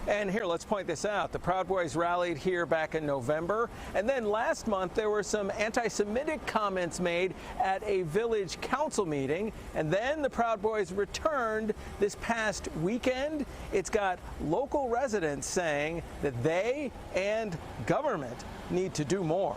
And here, let's point this out. The Proud Boys rallied here back in November. And then last month, there were some anti-Semitic comments made at a village council meeting. And then the Proud Boys returned this past weekend. It's got local residents saying that they and government need to do more.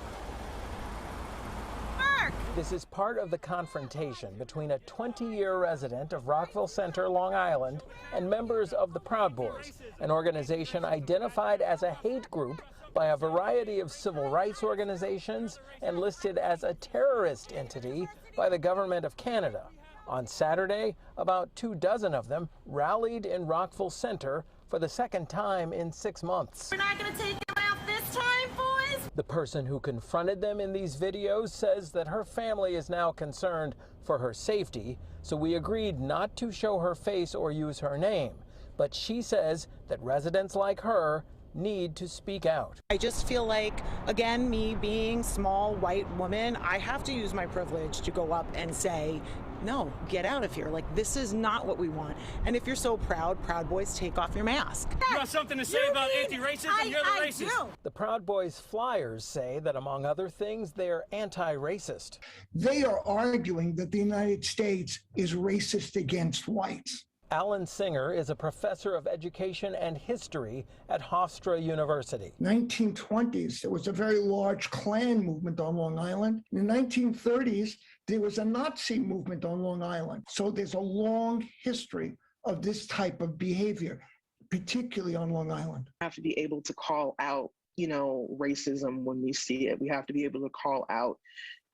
This is part of the confrontation between a 20-year resident of Rockville Center, Long Island, and members of the Proud Boys, an organization identified as a hate group by a variety of civil rights organizations and listed as a terrorist entity by the government of Canada. On Saturday, about 24 of them rallied in Rockville Center for the second time in 6 months. We're not going to take him out this time, boys! The person who confronted them in these videos says that her family is now concerned for her safety, so we agreed not to show her face or use her name. But she says that residents like her need to speak out. I just feel like, again, me being small white woman, I have to use my privilege to go up and say, no, get out of here. Like, this is not what we want. And if you're so proud, Proud Boys, take off your mask. You got something to say about anti-racism? You're the racist. The Proud Boys flyers say that, among other things, they're anti-racist. They are arguing that the United States is racist against whites. Alan Singer is a professor of education and history at Hofstra University. 1920s, there was a very large Klan movement on Long Island. In the 1930s, there was a Nazi movement on Long Island. So there's a long history of this type of behavior, particularly on Long Island. We have to be able to call out, racism when we see it. We have to be able to call out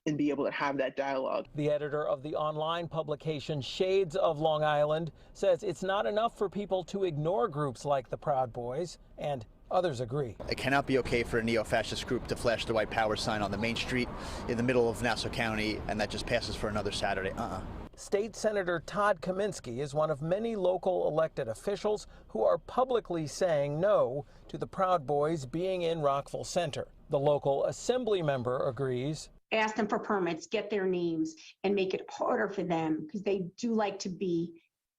and be able to have that dialogue. The editor of the online publication Shades of Long Island says it's not enough for people to ignore groups like the Proud Boys, and others agree. It cannot be okay for a neo-fascist group to flash the white power sign on the main street in the middle of Nassau County, and that just passes for another Saturday. State Senator Todd Kaminsky is one of many local elected officials who are publicly saying no to the Proud Boys being in Rockville Center. The local assembly member agrees. Ask them for permits, get their names, and make it harder for them because they like to be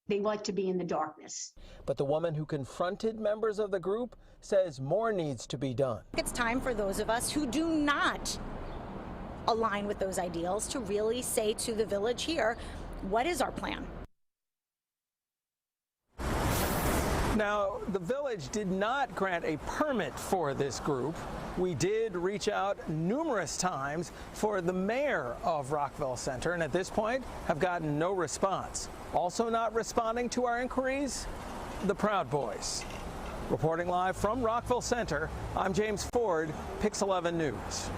in the darkness. But the woman who confronted members of the group says more needs to be done. It's time for those of us who do not align with those ideals to really say to the village here, what is our plan? Now, the village did not grant a permit for this group. We did reach out numerous times for the mayor of Rockville Center, and at this point have gotten no response. Also not responding to our inquiries, the Proud Boys. Reporting live from Rockville Center, I'm James Ford, Pix 11 News.